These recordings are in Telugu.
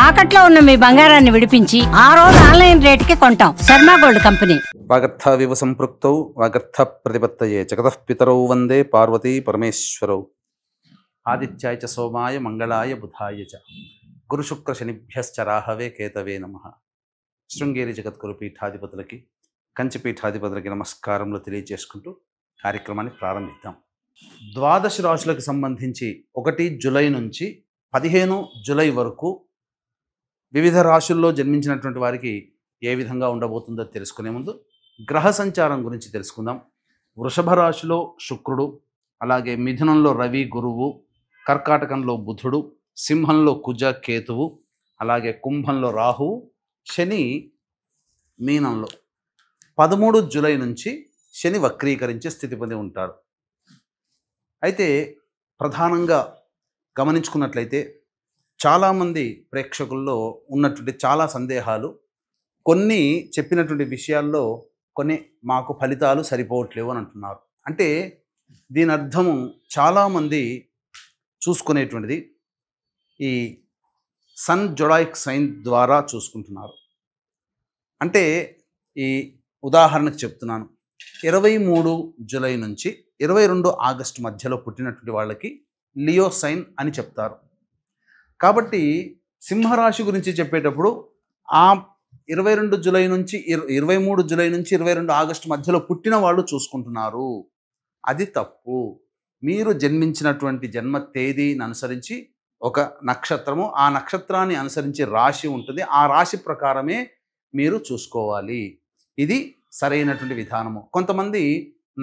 తాకట్లో ఉన్న మీ బంగారాన్ని విడిపించి ఆ రోజు ఆన్లైన్ రేటుకి కొంటాం. Sharma gold company. వాగర్థావివ సంపృక్తౌ వాగర్థ ప్రతిపత్తయే జగతః పితరౌ వందే పార్వతీ పరమేశ్వరౌ. ఆదిత్యాయ చ సోమాయ మంగళాయ బుధాయ చ గురుశుక్ర శనిభ్యశ్చ రాహవే కేతవే నమః. శృంగేరి జగద్గురు పీఠాధిపతులకి కంచి పీఠాధిపతులకి నమస్కారములు తెలియజేసుకుంటూ కార్యక్రమాన్ని ప్రారంభిద్దాం. ద్వాదశ రాశులకు సంబంధించి 1 జూలై నుంచి 15 జూలై వరకు వివిధ రాశుల్లో జన్మించినటువంటి వారికి ఏ విధంగా ఉండబోతుందో తెలుసుకునే ముందు గ్రహ సంచారం గురించి తెలుసుకుందాం. వృషభ రాశిలో శుక్రుడు, అలాగే మిథునంలో రవి గురువు, కర్కాటకంలో బుధుడు, సింహంలో కుజ కేతువు, అలాగే కుంభంలో రాహువు, శని మీనంలో 13 జూలై నుంచి శని వక్రీకరించే స్థితి పొంది ఉంటాడు. అయితే ప్రధానంగా గమనించుకున్నట్లయితే చాలామంది ప్రేక్షకుల్లో ఉన్నటువంటి చాలా సందేహాలు, కొన్ని చెప్పినటువంటి విషయాల్లో కొన్ని మాకు ఫలితాలు సరిపోవట్లేవు అని అంటున్నారు. అంటే దీని అర్థము చాలామంది చూసుకునేటువంటిది ఈ సన్ జొడాయిక్ సైన్ ద్వారా చూసుకుంటున్నారు. అంటే ఈ ఉదాహరణకు చెప్తున్నాను, 23 జూలై నుంచి 22 ఆగస్టు మధ్యలో పుట్టినటువంటి వాళ్ళకి లియో సైన్ అని చెప్తారు. కాబట్టి సింహరాశి గురించి చెప్పేటప్పుడు ఆ 22 జూలై నుంచి 23 జూలై నుంచి 22 ఆగస్టు మధ్యలో పుట్టిన వాళ్ళు చూసుకుంటున్నారు. అది తప్పు. మీరు జన్మించినటువంటి జన్మ తేదీని అనుసరించి ఒక నక్షత్రము, ఆ నక్షత్రాన్ని అనుసరించి రాశి ఉంటుంది. ఆ రాశి ప్రకారమే మీరు చూసుకోవాలి. ఇది సరైనటువంటి విధానము. కొంతమంది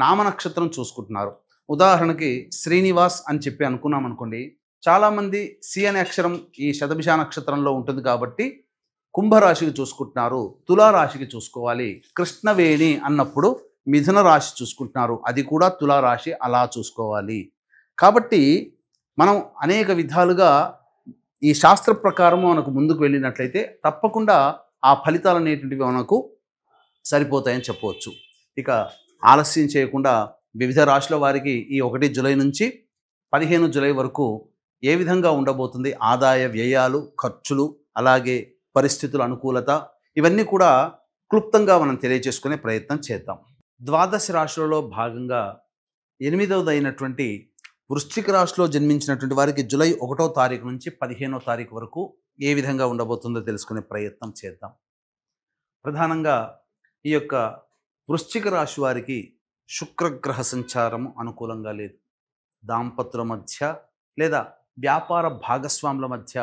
నామ నక్షత్రం చూసుకుంటున్నారు. ఉదాహరణకి శ్రీనివాస్ అని చెప్పి అనుకున్నాం అనుకోండి, చాలామంది సి అనే అక్షరం ఈ శతభిష నక్షత్రంలో ఉంటుంది కాబట్టి కుంభరాశికి చూసుకుంటున్నారు, తులారాశికి చూసుకోవాలి. కృష్ణవేణి అన్నప్పుడు మిథున రాశి చూసుకుంటున్నారు, అది కూడా తులారాశి, అలా చూసుకోవాలి. కాబట్టి మనం అనేక విధాలుగా ఈ శాస్త్ర ప్రకారం మనకు ముందుకు వెళ్ళినట్లయితే తప్పకుండా ఆ ఫలితాలు అనేటువంటివి మనకు సరిపోతాయని చెప్పవచ్చు. ఇక ఆలస్యం చేయకుండా వివిధ రాశుల వారికి ఈ 1 జూలై నుంచి 15 జూలై వరకు ఏ విధంగా ఉండబోతుంది, ఆదాయ వ్యయాలు, ఖర్చులు, అలాగే పరిస్థితుల అనుకూలత, ఇవన్నీ కూడా క్లుప్తంగా మనం తెలియజేసుకునే ప్రయత్నం చేద్దాం. ద్వాదశ రాశులలో భాగంగా 8వది అయినటువంటి వృశ్చిక రాశిలో జన్మించినటువంటి వారికి జూలై 1వ తారీఖు నుంచి 15వ తారీఖు వరకు ఏ విధంగా ఉండబోతుందో తెలుసుకునే ప్రయత్నం చేద్దాం. ప్రధానంగా ఈ యొక్క వృశ్చిక రాశి వారికి శుక్రగ్రహ సంచారము అనుకూలంగా లేదు. దాంపత్యుల మధ్య లేదా వ్యాపార భాగస్వాముల మధ్య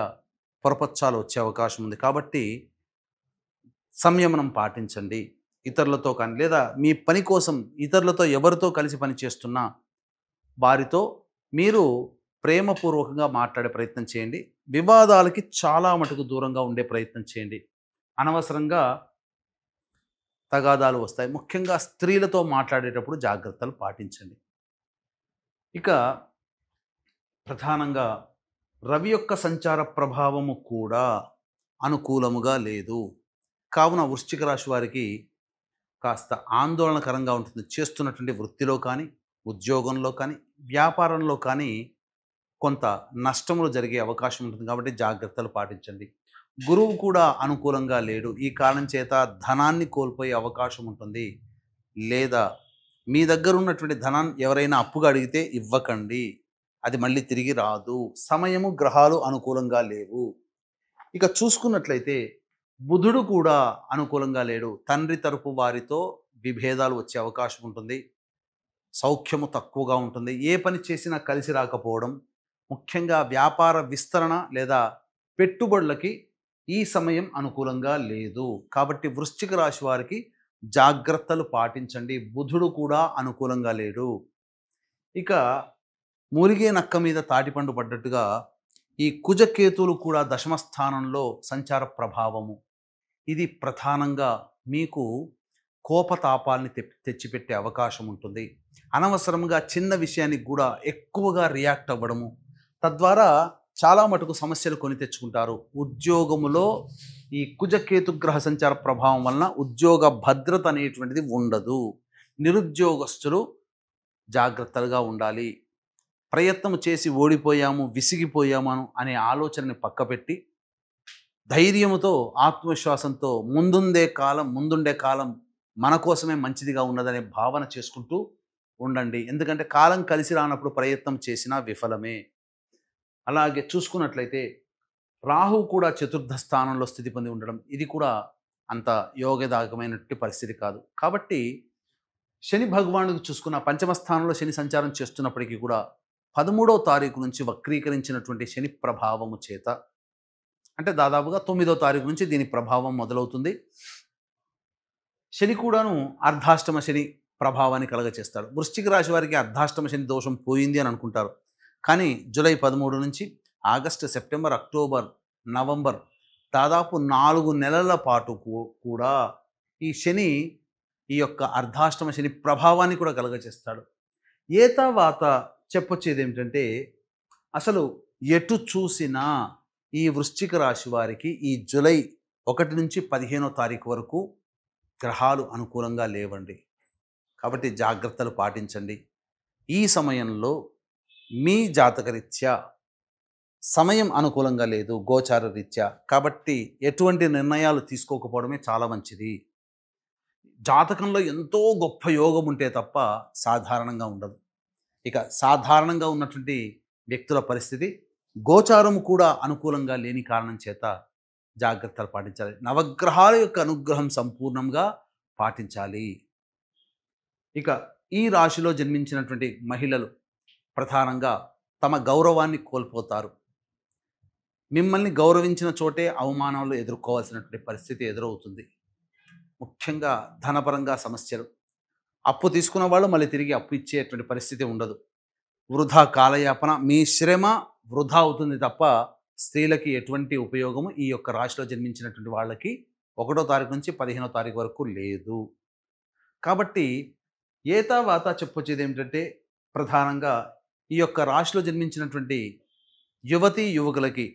పొరపచ్చాలు వచ్చే అవకాశం ఉంది. కాబట్టి సంయమనం పాటించండి. ఇతరులతో కానీ లేదా మీ పని కోసం ఇతరులతో ఎవరితో కలిసి పనిచేస్తున్నా వారితో మీరు ప్రేమపూర్వకంగా మాట్లాడే ప్రయత్నం చేయండి. వివాదాలకి చాలా మటుకు దూరంగా ఉండే ప్రయత్నం చేయండి. అనవసరంగా తగాదాలు వస్తాయి. ముఖ్యంగా స్త్రీలతో మాట్లాడేటప్పుడు జాగ్రత్తలు పాటించండి. ఇక ప్రధానంగా రవి యొక్క సంచార ప్రభావము కూడా అనుకూలముగా లేదు. కావున వృశ్చిక రాశి వారికి కాస్త ఆందోళనకరంగా ఉంటుంది. చేస్తున్నటువంటి వృత్తిలో కానీ, ఉద్యోగంలో కానీ, వ్యాపారంలో కానీ కొంత నష్టములు జరిగే అవకాశం ఉంటుంది. కాబట్టి జాగ్రత్తలు పాటించండి. గురువు కూడా అనుకూలంగా లేడు. ఈ కారణం చేత ధనాన్ని కోల్పోయే అవకాశం ఉంటుంది. లేదా మీ దగ్గర ఉన్నటువంటి ధనాన్ని ఎవరైనా అప్పుగా అడిగితే ఇవ్వకండి, అది మళ్ళీ తిరిగి రాదు. సమయము, గ్రహాలు అనుకూలంగా లేవు. ఇక చూసుకున్నట్లయితే బుధుడు కూడా అనుకూలంగా లేడు. తండ్రి తరపు వారితో విభేదాలు వచ్చే అవకాశం ఉంటుంది. సౌఖ్యము తక్కువగా ఉంటుంది. ఏ పని చేసినా కలిసి రాకపోవడం, ముఖ్యంగా వ్యాపార విస్తరణ లేదా పెట్టుబడులకి ఈ సమయం అనుకూలంగా లేదు. కాబట్టి వృశ్చిక రాశి వారికి జాగ్రత్తలు పాటించండి. బుధుడు కూడా అనుకూలంగా లేడు. ఇక మూలిగే నక్క మీద తాటిపండు పడ్డట్టుగా ఈ కుజకేతువులు కూడా దశమ స్థానంలో సంచార ప్రభావము. ఇది ప్రధానంగా మీకు కోపతాపాలని తెచ్చిపెట్టే అవకాశం ఉంటుంది. అనవసరంగా చిన్న విషయానికి కూడా ఎక్కువగా రియాక్ట్ అవ్వడము, తద్వారా చాలా మటుకు సమస్యలు కొని తెచ్చుకుంటారు. ఉద్యోగములో ఈ కుజకేతు గ్రహ సంచార ప్రభావం వలన ఉద్యోగ భద్రత అనేటువంటిది ఉండదు. నిరుద్యోగస్తులు జాగ్రత్తలుగా ఉండాలి. ప్రయత్నం చేసి ఓడిపోయాము, విసిగిపోయాము అనే ఆలోచనని పక్కపెట్టి ధైర్యముతో ఆత్మవిశ్వాసంతో ముందుండే కాలం మన కోసమే మంచిదిగా ఉన్నదనే భావన చేసుకుంటూ ఉండండి. ఎందుకంటే కాలం కలిసి రానప్పుడు ప్రయత్నం చేసినా విఫలమే. అలాగే చూసుకున్నట్లయితే రాహువు కూడా చతుర్థ స్థానంలో స్థితి పొంది ఉండడం, ఇది కూడా అంత యోగదాయకమైనటువంటి పరిస్థితి కాదు. కాబట్టి శని భగవానుడికి చూసుకున్న పంచమ స్థానంలో శని సంచారం చేస్తున్నప్పటికీ కూడా 13వ తారీఖు నుంచి వక్రీకరించినటువంటి శని ప్రభావము చేత, అంటే దాదాపుగా 9వ తారీఖు నుంచి దీని ప్రభావం మొదలవుతుంది. శని కూడాను అర్ధాష్టమ శని ప్రభావాన్ని కలగచేస్తాడు. వృశ్చిక రాశి వారికి అర్ధాష్టమ శని దోషం పోయింది అని అనుకుంటారు. కానీ జూలై 13 నుంచి ఆగస్టు, సెప్టెంబర్, అక్టోబర్, నవంబర్ దాదాపు 4 నెలల పాటు కూడా ఈ శని ఈ యొక్క అర్ధాష్టమ శని ప్రభావాన్ని కూడా కలగచేస్తాడు. ఏ తర్వాత చెప్పొచ్చేది ఏమిటంటే, అసలు ఎటు చూసినా ఈ వృశ్చిక రాశి వారికి ఈ జూలై 1 నుంచి 15వ తారీఖు వరకు గ్రహాలు అనుకూలంగా లేవండి. కాబట్టి జాగ్రత్తలు పాటించండి. ఈ సమయంలో మీ జాతకరీత్యా సమయం అనుకూలంగా లేదు, గోచార రీత్యా. కాబట్టి ఎటువంటి నిర్ణయాలు తీసుకోకపోవడమే చాలా మంచిది. జాతకంలో ఎంతో గొప్ప యోగం ఉంటే తప్ప సాధారణంగా ఉండదు. ఇక సాధారణంగా ఉన్నటువంటి వ్యక్తుల పరిస్థితి గోచారం కూడా అనుకూలంగా లేని కారణం చేత జాగ్రత్తలు పాటించాలి. నవగ్రహాల యొక్క అనుగ్రహం సంపూర్ణంగా పాటించాలి. ఇక ఈ రాశిలో జన్మించినటువంటి మహిళలు ప్రధానంగా తమ గౌరవాన్ని కోల్పోతారు. మిమ్మల్ని గౌరవించిన చోటే అవమానాలు ఎదుర్కోవాల్సినటువంటి పరిస్థితి ఎదురవుతుంది. ముఖ్యంగా ధనపరంగా సమస్యలు, అప్పు తీసుకున్న వాళ్ళు మళ్ళీ తిరిగి అప్పు ఇచ్చేటువంటి పరిస్థితి ఉండదు. వృధా కాలయాపన, మీ శ్రమ వృధా అవుతుంది తప్ప స్త్రీలకి ఎటువంటి ఉపయోగము ఈ యొక్క రాశిలో జన్మించినటువంటి వాళ్ళకి 1వ తారీఖు నుంచి 15వ తారీఖు వరకు లేదు. కాబట్టి ఏతావాత చెప్పొచ్చేది ఏమిటంటే, ప్రధానంగా ఈ యొక్క రాశిలో జన్మించినటువంటి యువతీ యువకులకి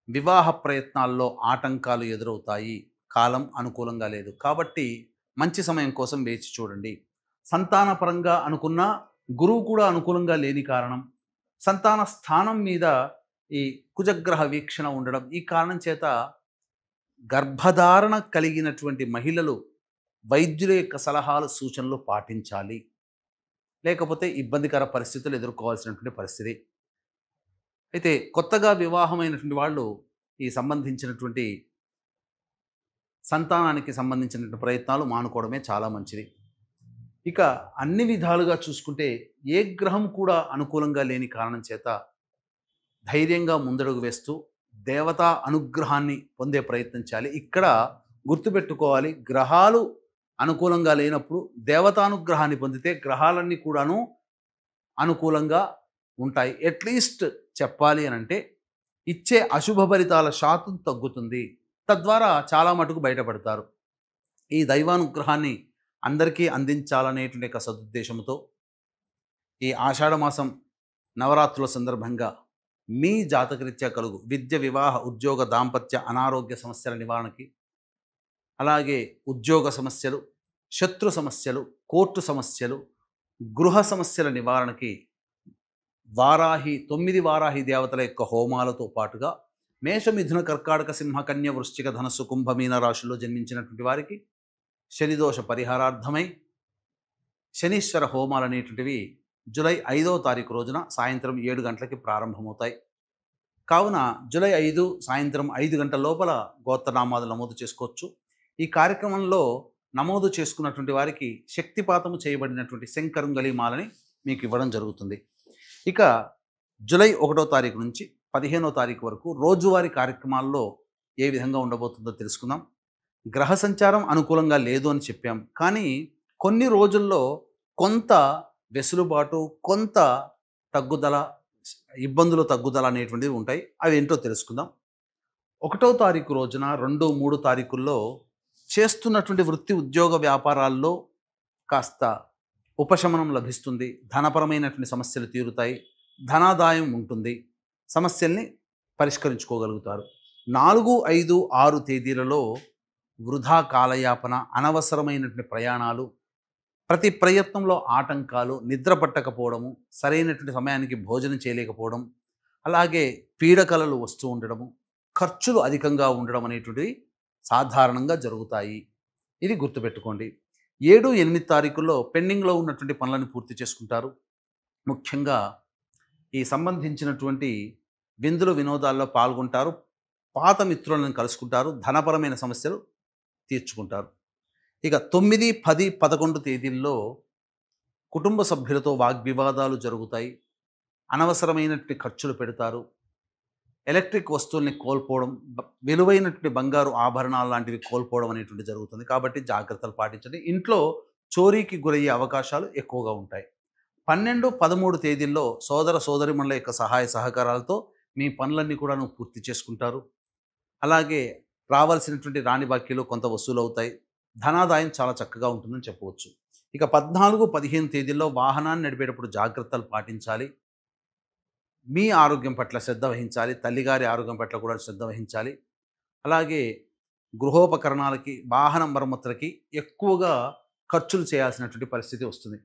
వివాహ ప్రయత్నాల్లో ఆటంకాలు ఎదురవుతాయి. కాలం అనుకూలంగా లేదు. కాబట్టి మంచి సమయం కోసం వేచి చూడండి. సంతానపరంగా అనుకున్న గురువు కూడా అనుకూలంగా లేని కారణం, సంతాన స్థానం మీద ఈ కుజగ్రహ వీక్షణ ఉండడం, ఈ కారణం చేత గర్భధారణ కలిగినటువంటి మహిళలు వైద్యుల యొక్క సలహాలు, సూచనలు పాటించాలి. లేకపోతే ఇబ్బందికర పరిస్థితులు ఎదుర్కోవాల్సినటువంటి పరిస్థితి. అయితే కొత్తగా వివాహమైనటువంటి వాళ్ళు ఈ సంబంధించినటువంటి సంతానానికి సంబంధించినటువంటి ప్రయత్నాలు మానుకోవడమే చాలా మంచిది. ఇక అన్ని విధాలుగా చూసుకుంటే ఏ గ్రహం కూడా అనుకూలంగా లేని కారణం చేత ధైర్యంగా ముందడుగు వేస్తూ దేవతా అనుగ్రహాన్ని పొందే ప్రయత్నం చేయాలి. ఇక్కడ గుర్తుపెట్టుకోవాలి, గ్రహాలు అనుకూలంగా లేనప్పుడు దేవతానుగ్రహాన్ని పొందితే గ్రహాలన్నీ కూడాను అనుకూలంగా ఉంటాయి. అట్లీస్ట్ చెప్పాలి అని అంటే ఇచ్చే అశుభ ఫలితాల శాతం తగ్గుతుంది. తద్వారా చాలా మటుకు బయటపడతారు. ఈ దైవానుగ్రహాన్ని అందరికీ అందించాలనేటువంటి ఒక సదుద్దేశంతో ఈ ఆషాఢమాసం నవరాత్రుల సందర్భంగా మీ జాతకరీత్యా కలుగు విద్య, వివాహ, ఉద్యోగ, దాంపత్య, అనారోగ్య సమస్యల నివారణకి, అలాగే ఉద్యోగ సమస్యలు, శత్రు సమస్యలు, కోర్టు సమస్యలు, గృహ సమస్యల నివారణకి 9 వారాహి దేవతల యొక్క హోమాలతో పాటుగా మేష, మిథున, కర్కాటక, సింహ, కన్య, వృశ్చిక, ధనస్సు, కుంభ, మీన రాశుల్లో జన్మించినటువంటి వారికి శనిదోష పరిహారార్థమై శనీశ్వర హోమాలు అనేటువంటివి జూలై 5వ తారీఖు రోజున సాయంత్రం 7 గంటలకి ప్రారంభమవుతాయి. కావున జూలై 5 సాయంత్రం 5 గంటల లోపల గోత్రనామాలు నమోదు చేసుకోవచ్చు. ఈ కార్యక్రమంలో నమోదు చేసుకున్నటువంటి వారికి శక్తిపాతము చేయబడినటువంటి శంకరంగలి మాలని మీకు ఇవ్వడం జరుగుతుంది. ఇక జూలై 1వ తారీఖు నుంచి 15వ తారీఖు వరకు రోజువారీ కార్యక్రమాల్లో ఏ విధంగా ఉండబోతుందో తెలుసుకుందాం. గ్రహ సంచారం అనుకూలంగా లేదు అని చెప్పాం, కానీ కొన్ని రోజుల్లో కొంత వెసులుబాటు, కొంత తగ్గుదల, ఇబ్బందులు తగ్గుదల అనేటువంటివి ఉంటాయి. అవి ఏంటో తెలుసుకుందాం. 1వ తారీఖు రోజున 2, 3 తారీఖుల్లో చేస్తున్నటువంటి వృత్తి, ఉద్యోగ, వ్యాపారాల్లో కాస్త ఉపశమనం లభిస్తుంది. ధనపరమైనటువంటి సమస్యలు తీరుతాయి. ధనాదాయం ఉంటుంది. సమస్యల్ని పరిష్కరించుకోగలుగుతారు. 4, 5, 6 తేదీలలో వృధా కాలయాపన, అనవసరమైనటువంటి ప్రయాణాలు, ప్రతి ప్రయత్నంలో ఆటంకాలు, నిద్ర పట్టకపోవడము, సరైనటువంటి సమయానికి భోజనం చేయలేకపోవడం, అలాగే పీడకలలు వస్తూ ఉండడము, ఖర్చులు అధికంగా ఉండడం అనేటువంటివి సాధారణంగా జరుగుతాయి. ఇది గుర్తుపెట్టుకోండి. 7, 8 తారీఖుల్లో పెండింగ్లో ఉన్నటువంటి పనులను పూర్తి చేసుకుంటారు. ముఖ్యంగా ఈ సంబంధించినటువంటి విందులు వినోదాల్లో పాల్గొంటారు. పాత మిత్రులను కలుసుకుంటారు. ధనపరమైన సమస్యలు తీర్చుకుంటారు. ఇక 9, 10, 11 తేదీల్లో కుటుంబ సభ్యులతో వాగ్వివాదాలు జరుగుతాయి. అనవసరమైనటువంటి ఖర్చులు పెడతారు. ఎలక్ట్రిక్ వస్తువుల్ని కోల్పోవడం, విలువైనటువంటి బంగారు ఆభరణాలు లాంటివి కోల్పోవడం అనేటువంటి జరుగుతుంది. కాబట్టి జాగ్రత్తలు పాటించండి. ఇంట్లో చోరీకి గురయ్యే అవకాశాలు ఎక్కువగా ఉంటాయి. 12, 13 తేదీల్లో సోదర సోదరిమణుల యొక్క సహాయ సహకారాలతో మీ పనులన్నీ కూడా పూర్తి చేసుకుంటారు. అలాగే రావాల్సినటువంటి రాని బాకీలు కొంత వసూలవుతాయి. ధనాదాయం చాలా చక్కగా ఉంటుందని చెప్పవచ్చు. ఇక 14, 15 తేదీల్లో వాహనాన్ని నడిపేటప్పుడు జాగ్రత్తలు పాటించాలి. మీ ఆరోగ్యం పట్ల శ్రద్ధ వహించాలి. తల్లిగారి ఆరోగ్యం పట్ల కూడా శ్రద్ధ వహించాలి. అలాగే గృహోపకరణాలకి, వాహన మరమ్మతులకి ఎక్కువగా ఖర్చులు చేయాల్సినటువంటి పరిస్థితి వస్తుంది.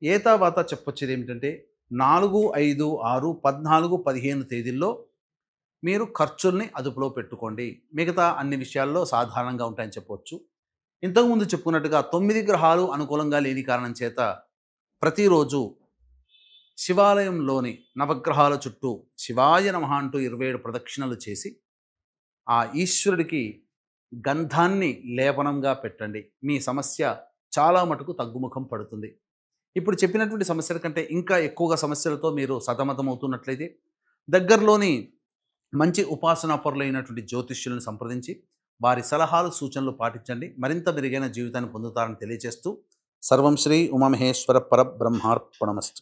ఏతావాత చెప్పొచ్చేది ఏమిటంటే 4, 5, 6, 14, 15 తేదీల్లో మీరు ఖర్చుల్ని అదుపులో పెట్టుకోండి. మిగతా అన్ని విషయాల్లో సాధారణంగా ఉంటాయని చెప్పవచ్చు. ఇంతకుముందు చెప్పుకున్నట్టుగా 9 గ్రహాలు అనుకూలంగా లేని కారణం చేత ప్రతిరోజు శివాలయంలోని నవగ్రహాల చుట్టూ శివాయ నమః అంటూ 27 ప్రదక్షిణలు చేసి ఆ ఈశ్వరుడికి గంధాన్ని లేపనంగా పెట్టండి. మీ సమస్య చాలా మటుకు తగ్గుముఖం పడుతుంది. ఇప్పుడు చెప్పినటువంటి సమస్యల కంటే ఇంకా ఎక్కువగా సమస్యలతో మీరు సతమతమవుతున్నట్లయితే దగ్గరలోని మంచి ఉపాసనా పరులైనటువంటి జ్యోతిష్యులను సంప్రదించి వారి సలహాలు సూచనలు పాటించండి. మరింత మెరుగైన జీవితాన్ని పొందుతారని తెలియజేస్తూ సర్వం శ్రీ ఉమామహేశ్వర పరబ్రహ్మార్పణమస్తు.